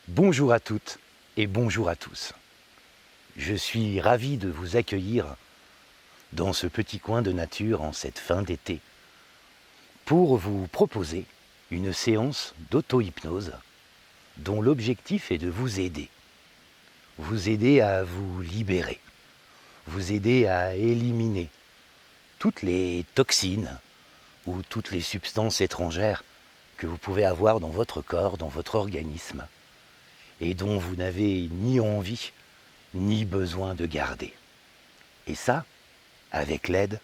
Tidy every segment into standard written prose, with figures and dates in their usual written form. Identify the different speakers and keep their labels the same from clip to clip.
Speaker 1: Bonjour à toutes et bonjour à tous. Je suis ravi de vous accueillir dans ce petit coin de nature en cette fin d'été pour vous proposer une séance d'auto-hypnose dont l'objectif est de vous aider à vous libérer, vous aider à éliminer toutes les toxines ou toutes les substances étrangères que vous pouvez avoir dans votre corps, dans votre organisme, et dont vous n'avez ni envie ni besoin de garder. Et ça, avec l'aide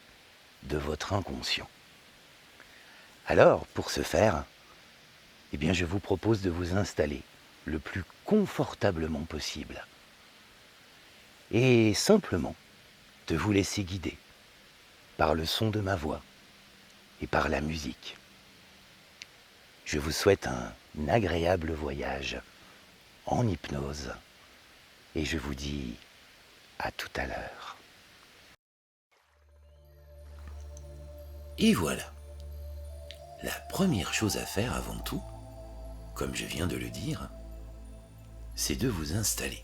Speaker 1: de votre inconscient. Alors, pour ce faire, je vous propose de vous installer le plus confortablement possible et simplement de vous laisser guider par le son de ma voix et par la musique. Je vous souhaite un agréable voyage en hypnose et je vous dis à tout à l'heure.
Speaker 2: Et voilà. La première chose à faire avant tout, comme je viens de le dire, c'est de vous installer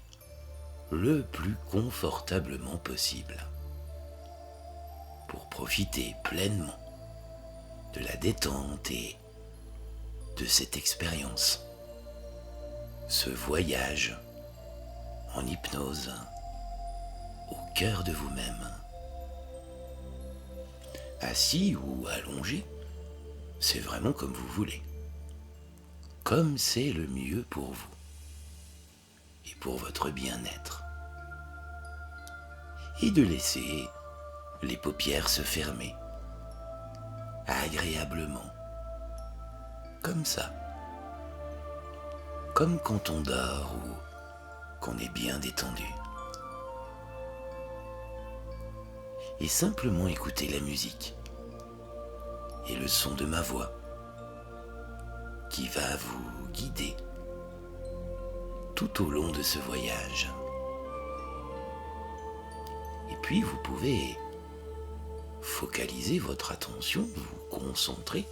Speaker 2: le plus confortablement possible pour profiter pleinement de la détente et de cette expérience, ce voyage en hypnose au cœur de vous-même. Assis ou allongé, c'est vraiment comme vous voulez, comme c'est le mieux pour vous et pour votre bien-être. Et de laisser les paupières se fermer agréablement, comme ça, comme quand on dort ou qu'on est bien détendu. Et simplement écouter la musique et le son de ma voix qui va vous guider tout au long de ce voyage. Et puis vous pouvez focaliser votre attention, vous concentrer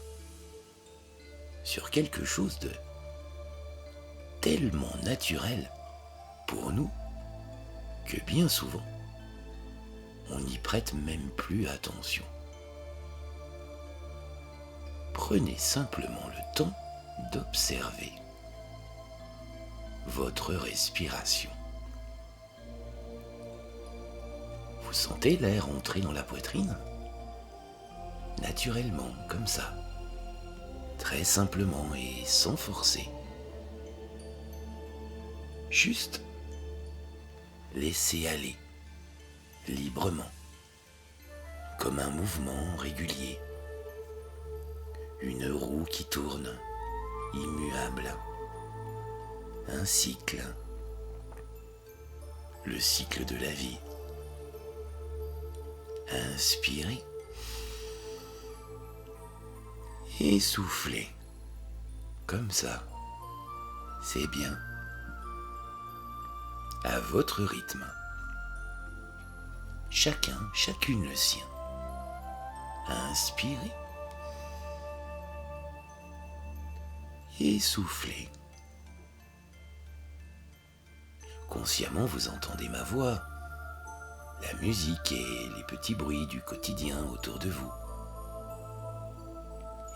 Speaker 2: sur quelque chose de tellement naturel pour nous que bien souvent on n'y prête même plus attention. Prenez simplement le temps d'observer votre respiration. Vous sentez l'air entrer dans la poitrine? Naturellement, comme ça, très simplement et sans forcer. Juste laissez aller librement, comme un mouvement régulier, une roue qui tourne, immuable, un cycle, le cycle de la vie. Inspirez et soufflez, comme ça, c'est bien, à votre rythme. Chacune le sien. Inspirez et soufflez. Consciemment, vous entendez ma voix, la musique et les petits bruits du quotidien autour de vous.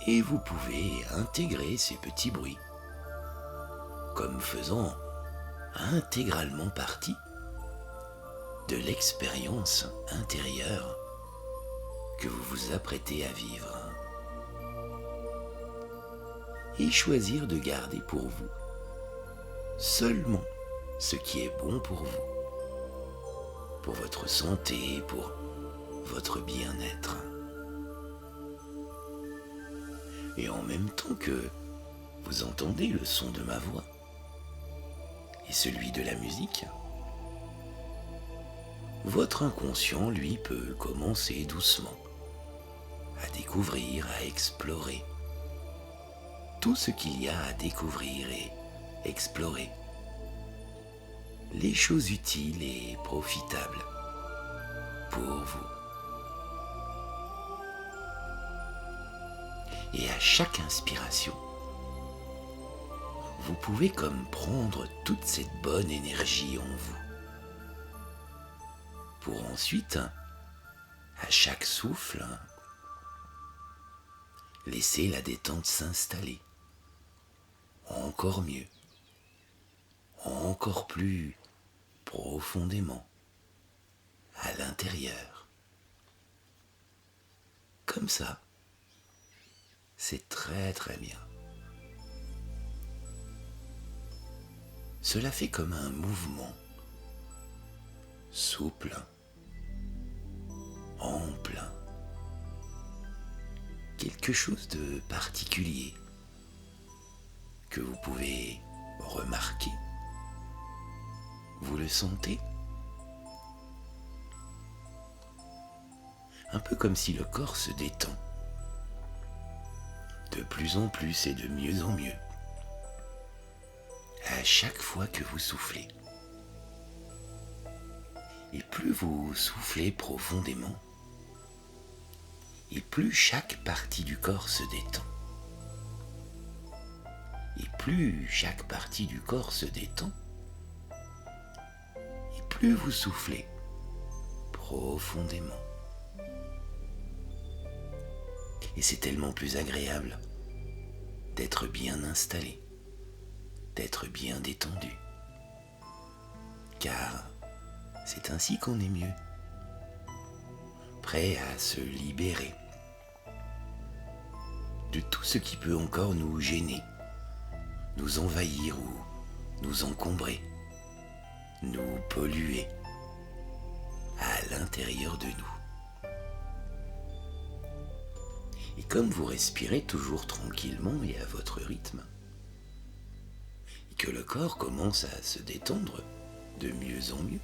Speaker 2: Et vous pouvez intégrer ces petits bruits comme faisant intégralement partie de l'expérience intérieure que vous vous apprêtez à vivre. Et choisir de garder pour vous seulement ce qui est bon pour votre santé, pour votre bien-être. Et en même temps que vous entendez le son de ma voix et celui de la musique, votre inconscient, lui, peut commencer doucement à découvrir, à explorer tout ce qu'il y a à découvrir et explorer, les choses utiles et profitables pour vous. Et à chaque inspiration, vous pouvez comme prendre toute cette bonne énergie en vous, pour ensuite, à chaque souffle, laisser la détente s'installer, encore mieux, encore plus profondément, à l'intérieur. Comme ça, c'est très très bien. Cela fait comme un mouvement souple, ample, quelque chose de particulier que vous pouvez remarquer. Vous le sentez? Un peu comme si le corps se détend, de plus en plus et de mieux en mieux, à chaque fois que vous soufflez. Et plus vous soufflez profondément, et plus chaque partie du corps se détend. Et plus chaque partie du corps se détend, et plus vous soufflez profondément. Et c'est tellement plus agréable d'être bien installé, d'être bien détendu. Car c'est ainsi qu'on est mieux, prêt à se libérer de tout ce qui peut encore nous gêner, nous envahir ou nous encombrer, nous polluer à l'intérieur de nous. Et comme vous respirez toujours tranquillement et à votre rythme, et que le corps commence à se détendre de mieux en mieux,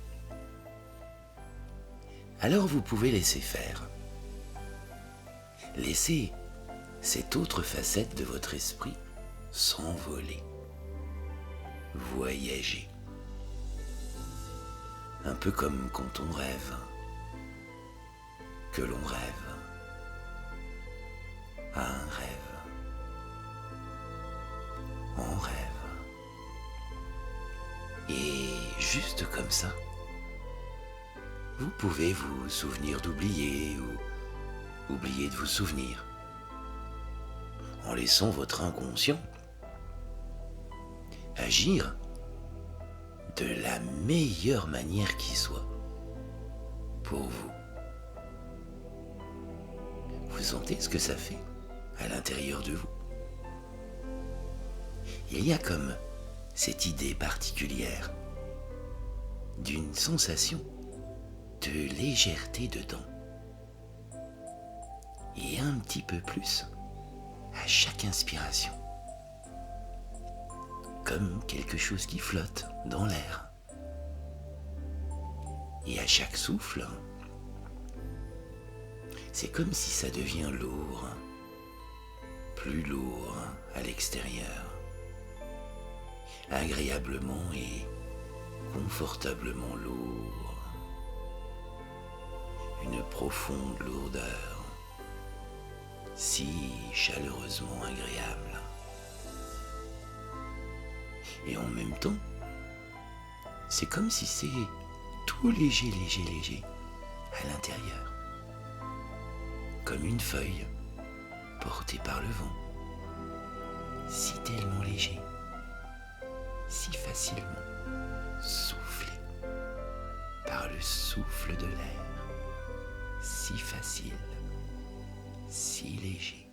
Speaker 2: alors vous pouvez laisser faire. Laissez cette autre facette de votre esprit s'envoler, voyager. Un peu comme quand on rêve, que l'on rêve à un rêve, en rêve. Et juste comme ça, vous pouvez vous souvenir d'oublier ou oublier de vous souvenir, en laissant votre inconscient agir de la meilleure manière qui soit pour vous. Vous sentez ce que ça fait à l'intérieur de vous? Il y a comme cette idée particulière d'une sensation de légèreté dedans, et un petit peu plus à chaque inspiration, comme quelque chose qui flotte dans l'air. Et à chaque souffle, c'est comme si ça devient lourd, plus lourd à l'extérieur, agréablement et confortablement lourd, une profonde lourdeur, si chaleureusement agréable. Et en même temps, c'est comme si c'est tout léger, léger, léger à l'intérieur, comme une feuille portée par le vent, si tellement léger, si facilement soufflé par le souffle de l'air, si facile, si léger.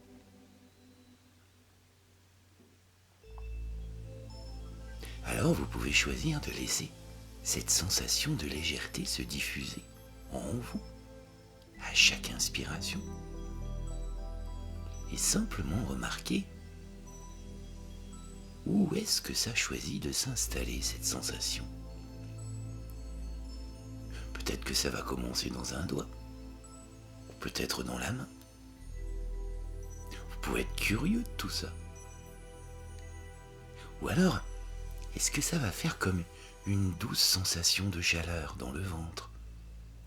Speaker 2: Alors vous pouvez choisir de laisser cette sensation de légèreté se diffuser en vous à chaque inspiration et simplement remarquer où est-ce que ça choisit de s'installer, cette sensation. Peut-être que ça va commencer dans un doigt, ou peut-être dans la main. Vous pouvez être curieux de tout ça. Ou alors, est-ce que ça va faire comme une douce sensation de chaleur dans le ventre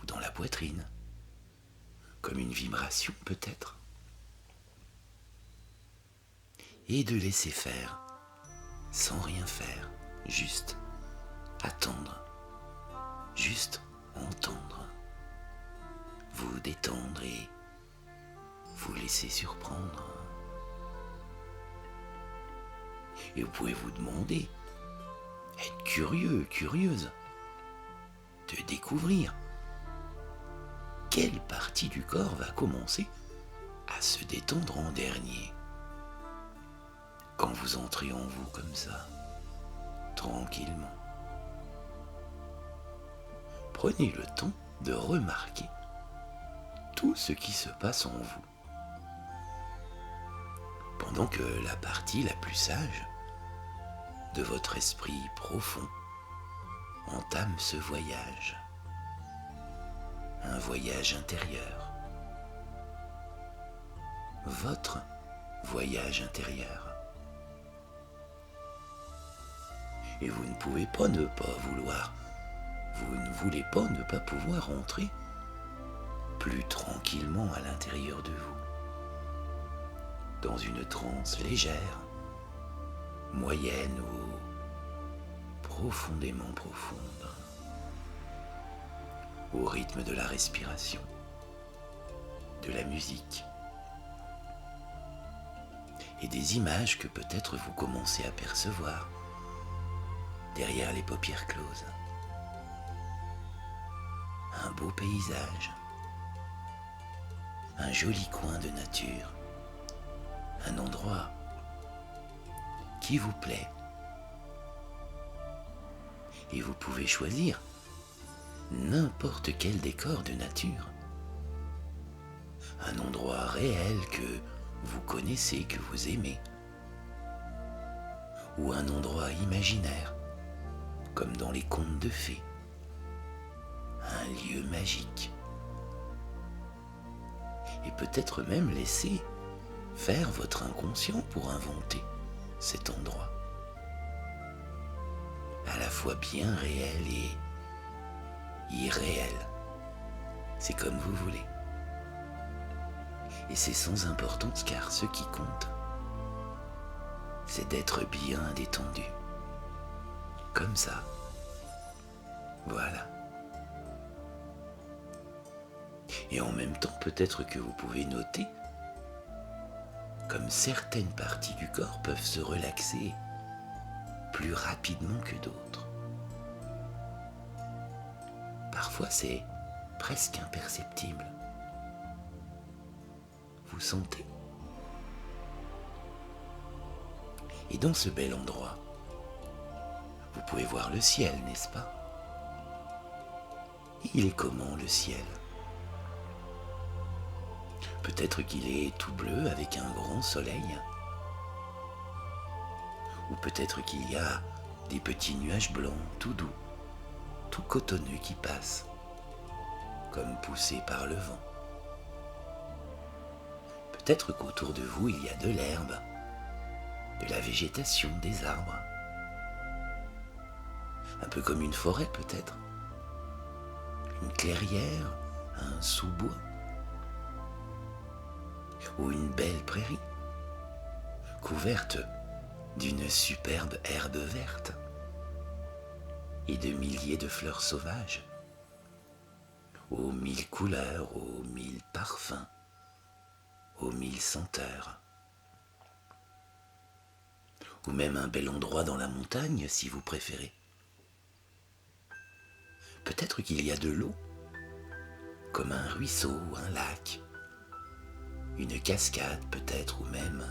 Speaker 2: ou dans la poitrine? Comme une vibration peut-être? Et de laisser faire sans rien faire, juste attendre, juste entendre, vous détendre et vous laisser surprendre. Et vous pouvez vous demander, être curieux, curieuse, de découvrir quelle partie du corps va commencer à se détendre en dernier. Quand vous entrez en vous comme ça, tranquillement. Prenez le temps de remarquer tout ce qui se passe en vous. Pendant que la partie la plus sage de votre esprit profond entame ce voyage. Un voyage intérieur. Votre voyage intérieur. Et vous ne pouvez pas ne pas vouloir. Vous ne voulez pas ne pas pouvoir entrer plus tranquillement à l'intérieur de vous. Dans une transe légère, moyenne ou profondément profonde. Au rythme de la respiration, de la musique et des images que peut-être vous commencez à percevoir derrière les paupières closes. Un beau paysage, un joli coin de nature, un endroit qui vous plaît. Et vous pouvez choisir n'importe quel décor de nature. Un endroit réel que vous connaissez, que vous aimez. Ou un endroit imaginaire, comme dans les contes de fées. Un lieu magique. Et peut-être même laisser faire votre inconscient pour inventer cet endroit. À la fois bien réel et irréel. C'est comme vous voulez. Et c'est sans importance car ce qui compte, c'est d'être bien détendu. Comme ça. Voilà. Et en même temps, peut-être que vous pouvez noter comme certaines parties du corps peuvent se relaxer plus rapidement que d'autres. Parfois, c'est presque imperceptible. Vous sentez. Et dans ce bel endroit, vous pouvez voir le ciel, n'est-ce pas? Il est comment le ciel? Peut-être qu'il est tout bleu avec un grand soleil. Ou peut-être qu'il y a des petits nuages blancs tout doux, tout cotonneux qui passent, comme poussés par le vent. Peut-être qu'autour de vous il y a de l'herbe, de la végétation, des arbres. Un peu comme une forêt peut-être. Une clairière, un sous-bois. Ou une belle prairie, couverte d'une superbe herbe verte et de milliers de fleurs sauvages, aux 1000 couleurs, aux 1000 parfums, aux 1000 senteurs. Ou même un bel endroit dans la montagne, si vous préférez. Peut-être qu'il y a de l'eau, comme un ruisseau ou un lac, une cascade peut-être, ou même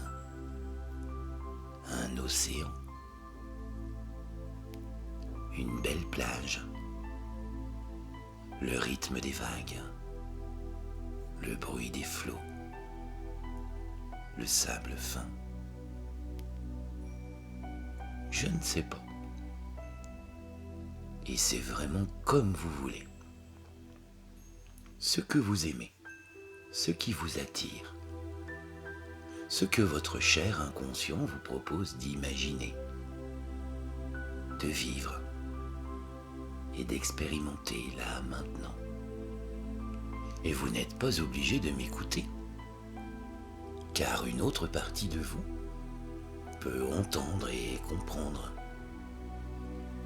Speaker 2: un océan, une belle plage, le rythme des vagues, le bruit des flots, le sable fin. Je ne sais pas. Et c'est vraiment comme vous voulez. Ce que vous aimez, ce qui vous attire, ce que votre cher inconscient vous propose d'imaginer, de vivre et d'expérimenter là maintenant. Et vous n'êtes pas obligé de m'écouter, car une autre partie de vous peut entendre et comprendre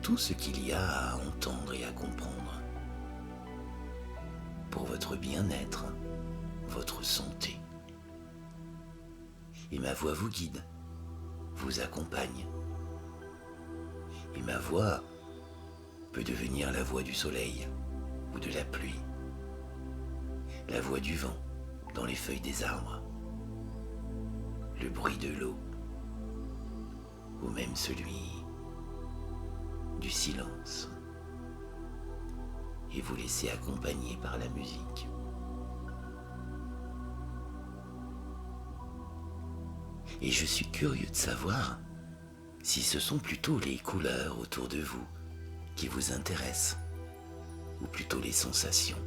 Speaker 2: tout ce qu'il y a à entendre et à comprendre pour votre bien-être, votre santé. Et ma voix vous guide, vous accompagne. Et ma voix peut devenir la voix du soleil ou de la pluie, la voix du vent dans les feuilles des arbres, le bruit de l'eau, ou même celui du silence, et vous laisser accompagner par la musique. Et je suis curieux de savoir si ce sont plutôt les couleurs autour de vous qui vous intéressent, ou plutôt les sensations,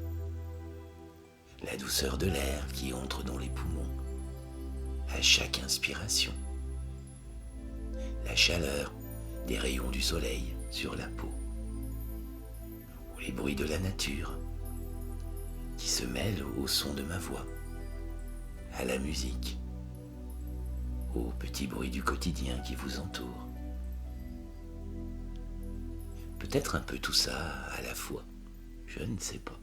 Speaker 2: la douceur de l'air qui entre dans les poumons à chaque inspiration, la chaleur des rayons du soleil sur la peau, ou les bruits de la nature qui se mêlent au son de ma voix, à la musique, aux petits bruits du quotidien qui vous entourent. Peut-être un peu tout ça à la fois, je ne sais pas.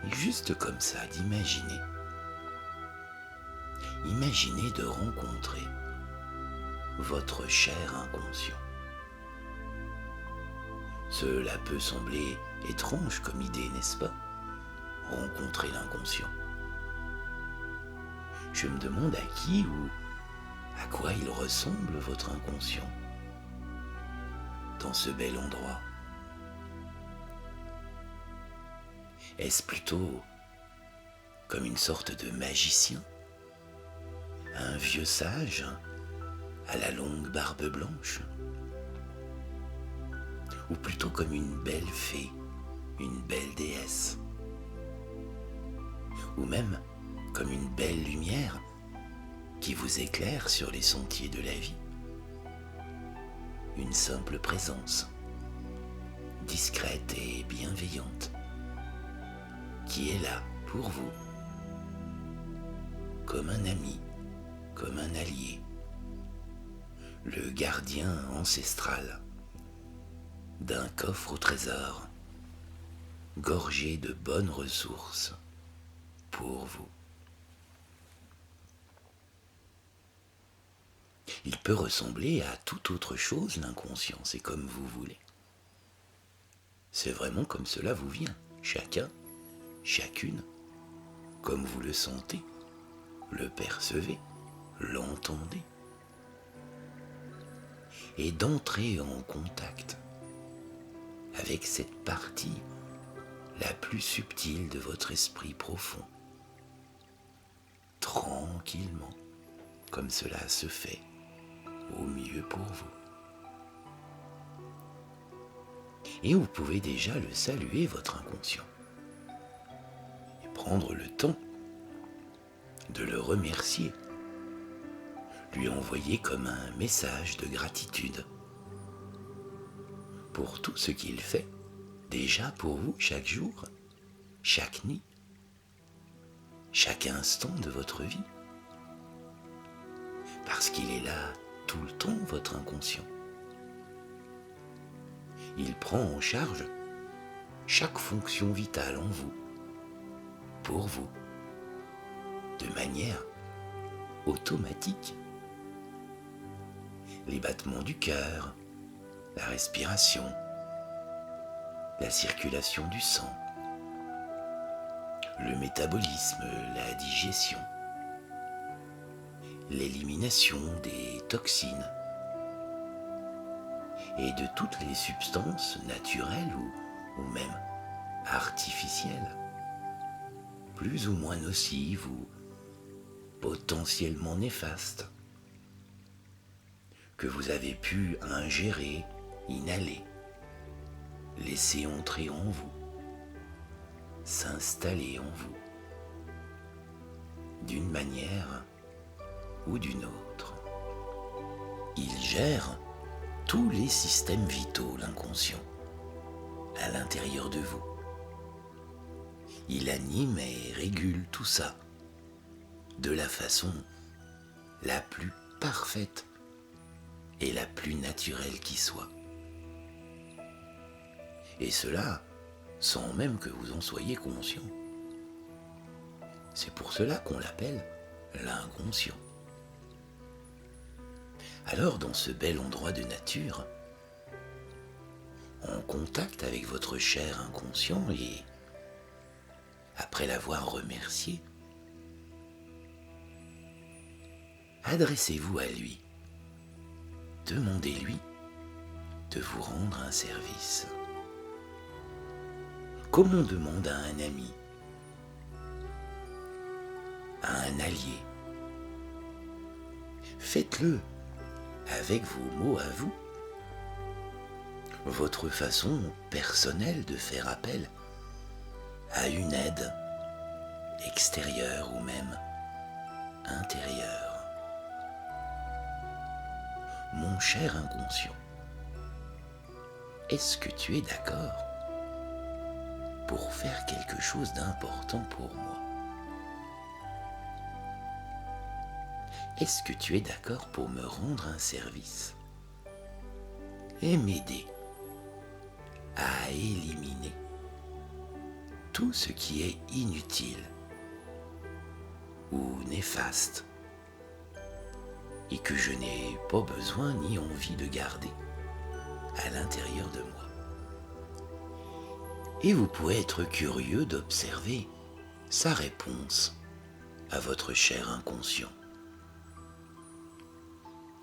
Speaker 2: Et juste comme ça, d'imaginer. Imaginez de rencontrer votre cher inconscient. Cela peut sembler étrange comme idée, n'est-ce pas? Rencontrer l'inconscient. Je me demande à qui ou à quoi il ressemble votre inconscient dans ce bel endroit. Est-ce plutôt comme une sorte de magicien, un vieux sage à la longue barbe blanche, ou plutôt comme une belle fée, une belle déesse, ou même comme une belle lumière qui vous éclaire sur les sentiers de la vie, une simple présence, discrète et bienveillante, qui est là pour vous, comme un ami, comme un allié, le gardien ancestral d'un coffre au trésor, gorgé de bonnes ressources pour vous. Il peut ressembler à toute autre chose, l'inconscient, c'est comme vous voulez. C'est vraiment comme cela vous vient, chacun, chacune, comme vous le sentez, le percevez, l'entendez. Et d'entrer en contact avec cette partie la plus subtile de votre esprit profond, tranquillement, comme cela se fait au mieux pour vous. Et vous pouvez déjà le saluer, votre inconscient, et prendre le temps de le remercier, lui envoyer comme un message de gratitude pour tout ce qu'il fait déjà pour vous chaque jour, chaque nuit, chaque instant de votre vie. Parce qu'il est là tout le temps, votre inconscient. Il prend en charge chaque fonction vitale en vous, pour vous, de manière automatique. Les battements du cœur, la respiration, la circulation du sang, le métabolisme, la digestion, l'élimination des toxines et de toutes les substances naturelles ou même artificielles, plus ou moins nocives ou potentiellement néfastes, que vous avez pu ingérer, inhaler, laisser entrer en vous, s'installer en vous, d'une manière ou d'une autre. Il gère tous les systèmes vitaux, l'inconscient, à l'intérieur de vous. Il anime et régule tout ça de la façon la plus parfaite et la plus naturelle qui soit. Et cela sans même que vous en soyez conscient. C'est pour cela qu'on l'appelle l'inconscient. Alors, dans ce bel endroit de nature, en contact avec votre cher inconscient et après l'avoir remercié, adressez-vous à lui. Demandez-lui de vous rendre un service. Comme on demande à un ami, à un allié. Faites-le avec vos mots à vous, votre façon personnelle de faire appel à une aide extérieure ou même intérieure. Mon cher inconscient, est-ce que tu es d'accord pour faire quelque chose d'important pour moi? Est-ce que tu es d'accord pour me rendre un service et m'aider à éliminer tout ce qui est inutile ou néfaste et que je n'ai pas besoin ni envie de garder à l'intérieur de moi? Et vous pouvez être curieux d'observer sa réponse à votre cher inconscient.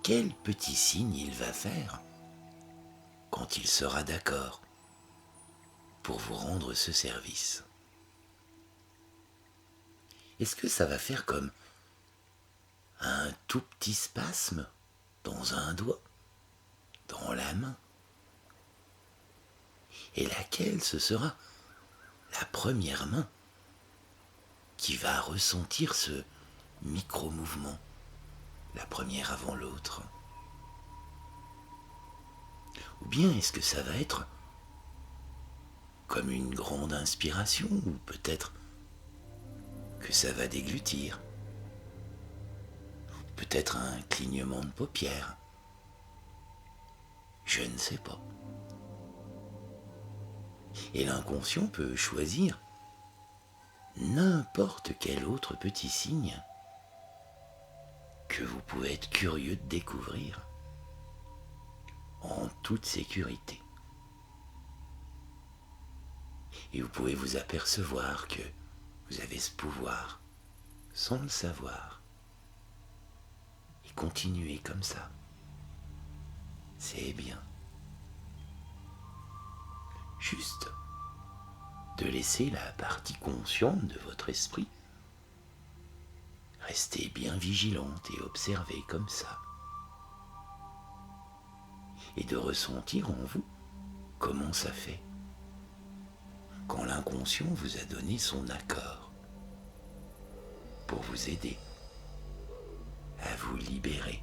Speaker 2: Quel petit signe il va faire quand il sera d'accord pour vous rendre ce service? Est-ce que ça va faire comme un tout petit spasme dans un doigt, dans la main? Et laquelle ce sera la première main qui va ressentir ce micro-mouvement, la première avant l'autre? Ou bien est-ce que ça va être comme une grande inspiration, ou peut-être que ça va déglutir, peut-être un clignement de paupières, je ne sais pas. Et l'inconscient peut choisir n'importe quel autre petit signe que vous pouvez être curieux de découvrir en toute sécurité. Et vous pouvez vous apercevoir que vous avez ce pouvoir sans le savoir. Et continuez comme ça. C'est bien. Juste de laisser la partie consciente de votre esprit rester bien vigilante et observer comme ça. Et de ressentir en vous comment ça fait quand l'inconscient vous a donné son accord pour vous aider à vous libérer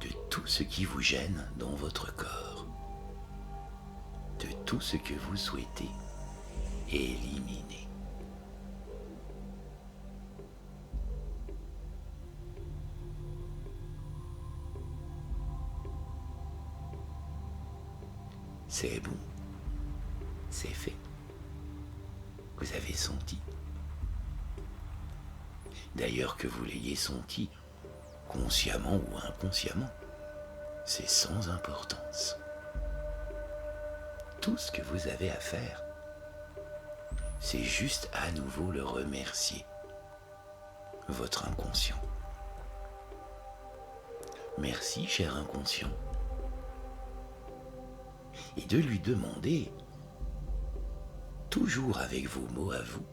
Speaker 2: de tout ce qui vous gêne dans votre corps, de tout ce que vous souhaitez éliminer. C'est bon, c'est fait. Vous avez senti. D'ailleurs, que vous l'ayez senti consciemment ou inconsciemment, c'est sans importance. Tout ce que vous avez à faire, c'est juste à nouveau le remercier, votre inconscient. Merci, cher inconscient. Et de lui demander, toujours avec vos mots à vous,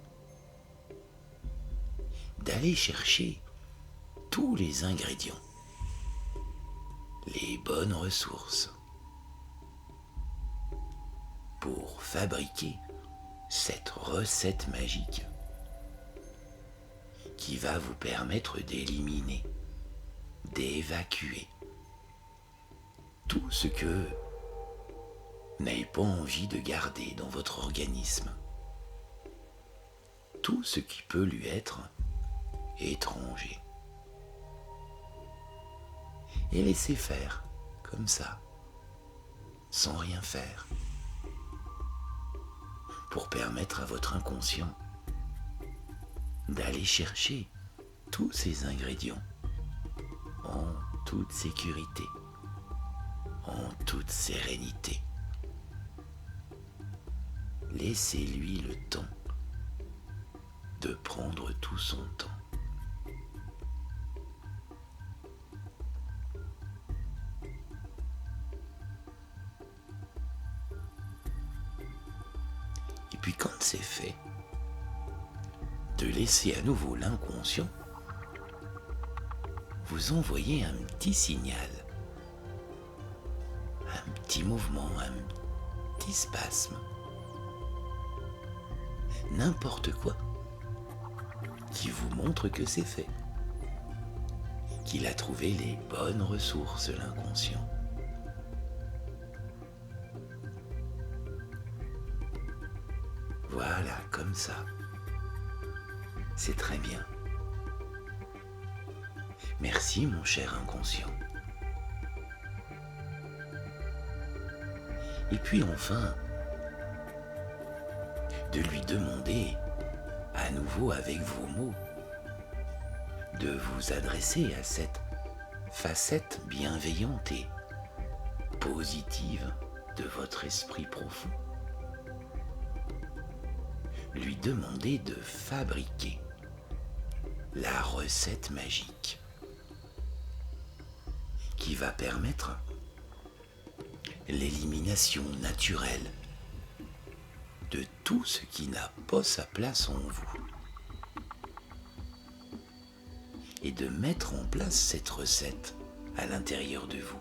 Speaker 2: d'aller chercher tous les ingrédients, les bonnes ressources pour fabriquer cette recette magique qui va vous permettre d'éliminer, d'évacuer tout ce que vous n'avez pas envie de garder dans votre organisme, tout ce qui peut lui être étranger. Et laissez faire, comme ça, sans rien faire, pour permettre à votre inconscient d'aller chercher tous ces ingrédients en toute sécurité, en toute sérénité. Laissez-lui le temps de prendre tout son temps. Et puis quand c'est fait, de laisser à nouveau l'inconscient vous envoyer un petit signal, un petit mouvement, un petit spasme, n'importe quoi qui vous montre que c'est fait, qu'il a trouvé les bonnes ressources, l'inconscient. Voilà, comme ça. C'est très bien. Merci, mon cher inconscient. Et puis enfin, de lui demander, à nouveau avec vos mots, de vous adresser à cette facette bienveillante et positive de votre esprit profond. Lui demander de fabriquer la recette magique qui va permettre l'élimination naturelle de tout ce qui n'a pas sa place en vous et de mettre en place cette recette à l'intérieur de vous,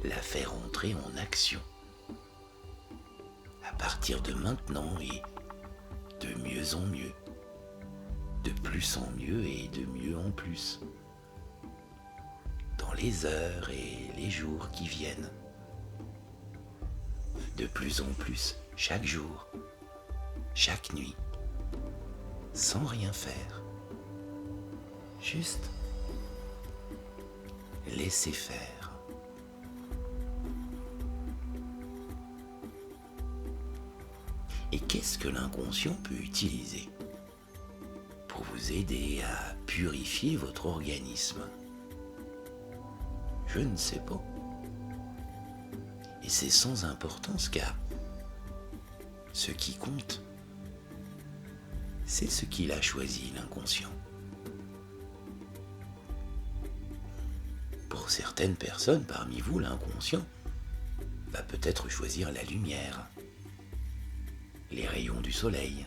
Speaker 2: la faire entrer en action à partir de maintenant et de mieux en mieux, de plus en mieux et de mieux en plus, dans les heures et les jours qui viennent, de plus en plus chaque jour, chaque nuit, sans rien faire, juste laisser faire. Et qu'est-ce que l'inconscient peut utiliser pour vous aider à purifier votre organisme? Je ne sais pas. Et c'est sans importance car ce qui compte, c'est ce qu'il a choisi, l'inconscient. Pour certaines personnes parmi vous, l'inconscient va peut-être choisir la lumière, les rayons du soleil.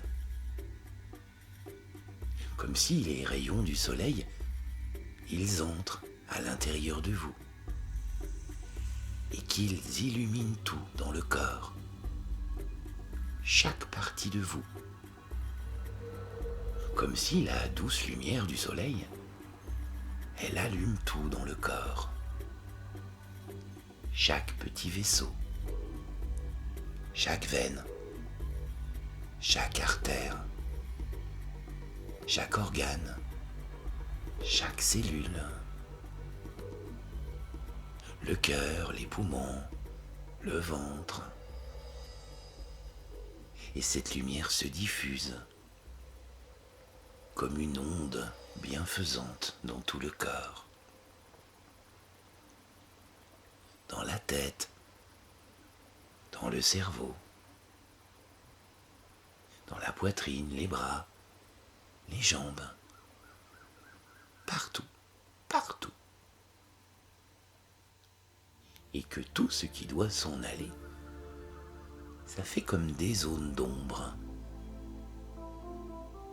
Speaker 2: Comme si les rayons du soleil, ils entrent à l'intérieur de vous et qu'ils illuminent tout dans le corps, chaque partie de vous. Comme si la douce lumière du soleil, elle allume tout dans le corps, chaque petit vaisseau, chaque veine, chaque artère, chaque organe, chaque cellule, le cœur, les poumons, le ventre. Et cette lumière se diffuse comme une onde bienfaisante dans tout le corps, dans la tête, dans le cerveau, dans la poitrine, les bras, les jambes, partout, partout. Et que tout ce qui doit s'en aller, ça fait comme des zones d'ombre,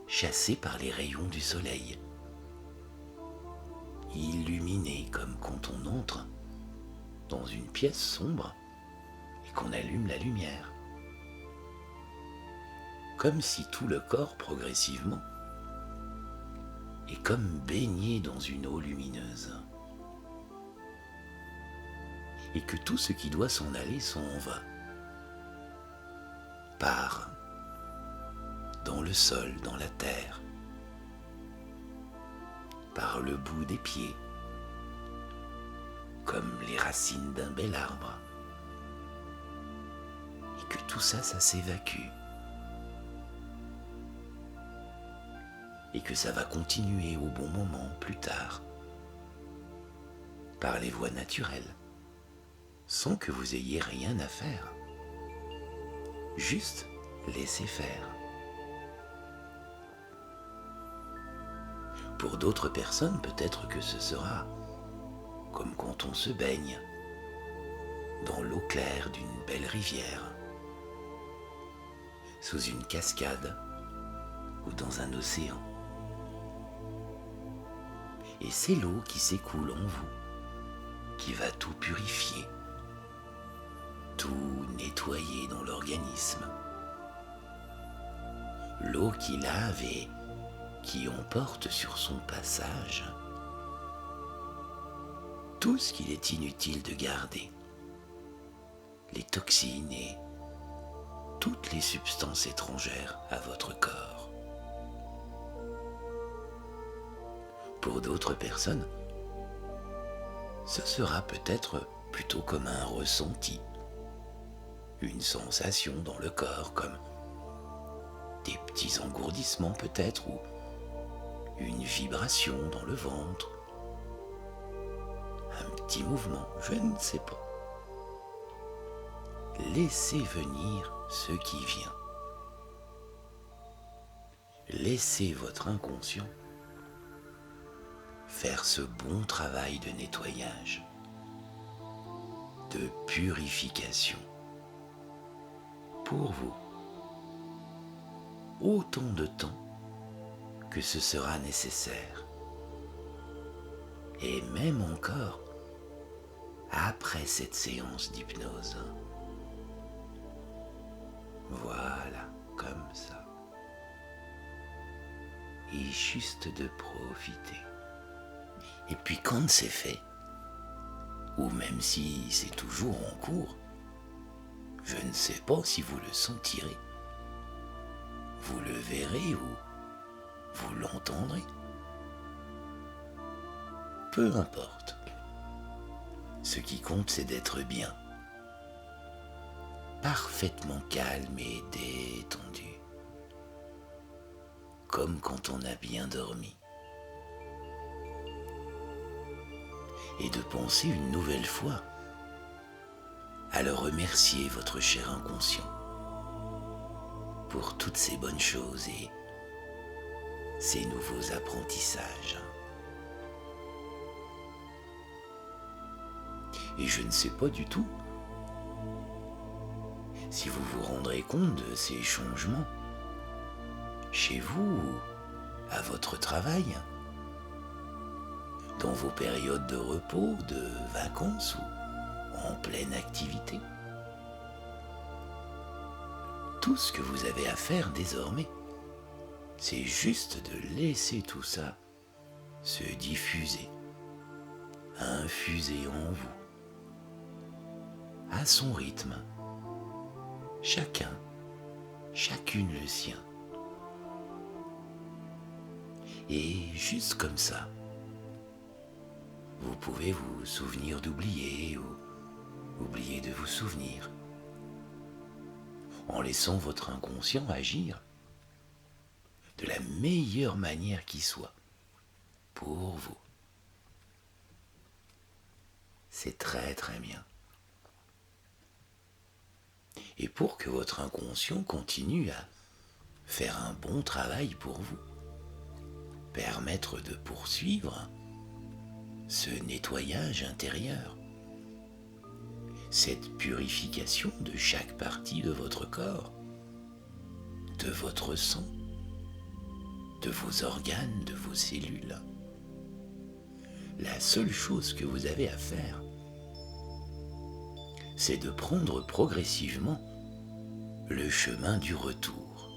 Speaker 2: chassées par les rayons du soleil, illuminées comme quand on entre dans une pièce sombre et qu'on allume la lumière. Comme si tout le corps progressivement est comme baigné dans une eau lumineuse. Et que tout ce qui doit s'en aller s'en va, part dans le sol, dans la terre, par le bout des pieds, comme les racines d'un bel arbre, et que tout ça, ça s'évacue, et que ça va continuer au bon moment plus tard, par les voies naturelles, sans que vous ayez rien à faire. Juste laisser faire. Pour d'autres personnes, peut-être que ce sera comme quand on se baigne dans l'eau claire d'une belle rivière, sous une cascade ou dans un océan. Et c'est l'eau qui s'écoule en vous, qui va tout purifier, tout nettoyer dans l'organisme. L'eau qui lave et qui emporte sur son passage tout ce qu'il est inutile de garder, les toxines et toutes les substances étrangères à votre corps. Pour d'autres personnes, ce sera peut-être plutôt comme un ressenti, une sensation dans le corps, comme des petits engourdissements peut-être, ou une vibration dans le ventre, un petit mouvement, je ne sais pas. Laissez venir ce qui vient. Laissez votre inconscient faire ce bon travail de nettoyage, de purification pour vous, autant de temps que ce sera nécessaire, et même encore après cette séance d'hypnose. Voilà, comme ça. Et juste de profiter. Et puis quand c'est fait, ou même si c'est toujours en cours, je ne sais pas si vous le sentirez, vous le verrez ou vous l'entendrez. Peu importe. Ce qui compte, c'est d'être bien, parfaitement calme et détendu, comme quand on a bien dormi. Et de penser une nouvelle fois à le remercier, votre cher inconscient, pour toutes ces bonnes choses et ces nouveaux apprentissages. Et je ne sais pas du tout si vous vous rendrez compte de ces changements chez vous, à votre travail, dans vos périodes de repos, de vacances ou en pleine activité. Tout ce que vous avez à faire désormais, c'est juste de laisser tout ça se diffuser, infuser en vous, à son rythme, chacun, chacune le sien. Et juste comme ça, vous pouvez vous souvenir d'oublier ou oublier de vous souvenir, en laissant votre inconscient agir de la meilleure manière qui soit pour vous. C'est très très bien. Et pour que votre inconscient continue à faire un bon travail pour vous, permettre de poursuivre ce nettoyage intérieur, cette purification de chaque partie de votre corps, de votre sang, de vos organes, de vos cellules. La seule chose que vous avez à faire, c'est de prendre progressivement le chemin du retour,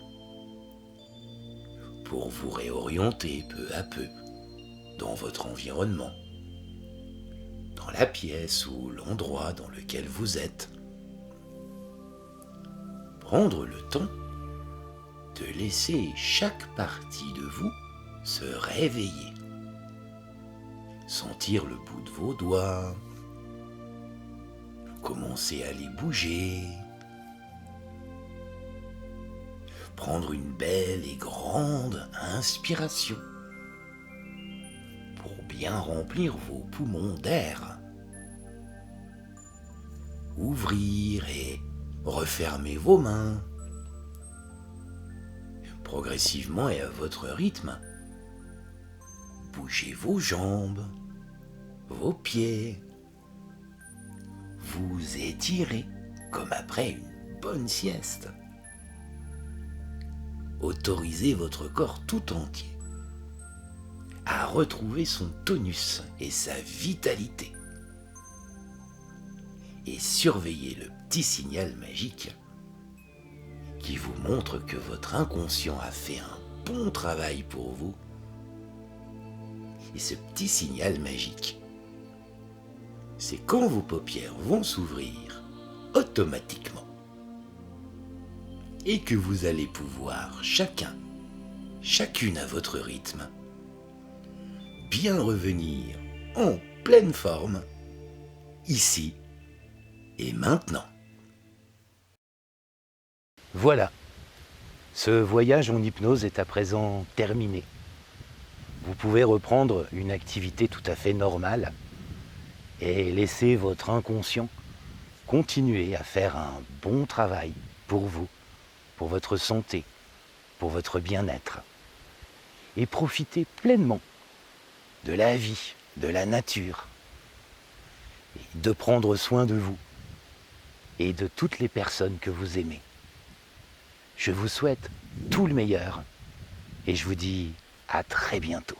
Speaker 2: pour vous réorienter peu à peu dans votre environnement, dans la pièce ou l'endroit dans lequel vous êtes. Prendre le temps de laisser chaque partie de vous se réveiller sentir le bout de vos doigts, commencez à les bouger, prendre une belle et grande inspiration pour bien remplir vos poumons d'air. Ouvrir et refermer vos mains, progressivement et à votre rythme. Bougez vos jambes, vos pieds. Vous étirez comme après une bonne sieste. Autorisez votre corps tout entier à retrouver son tonus et sa vitalité. Et surveillez le petit signal magique qui vous montre que votre inconscient a fait un bon travail pour vous. Et ce petit signal magique, c'est quand vos paupières vont s'ouvrir automatiquement et que vous allez pouvoir chacune à votre rythme, bien revenir en pleine forme, ici et maintenant.
Speaker 1: Voilà, ce voyage en hypnose est à présent terminé. Vous pouvez reprendre une activité tout à fait normale et laisser votre inconscient continuer à faire un bon travail pour vous, pour votre santé, pour votre bien-être. Et profitez pleinement de la vie, de la nature, et de prendre soin de vous et de toutes les personnes que vous aimez. Je vous souhaite tout le meilleur et je vous dis à très bientôt.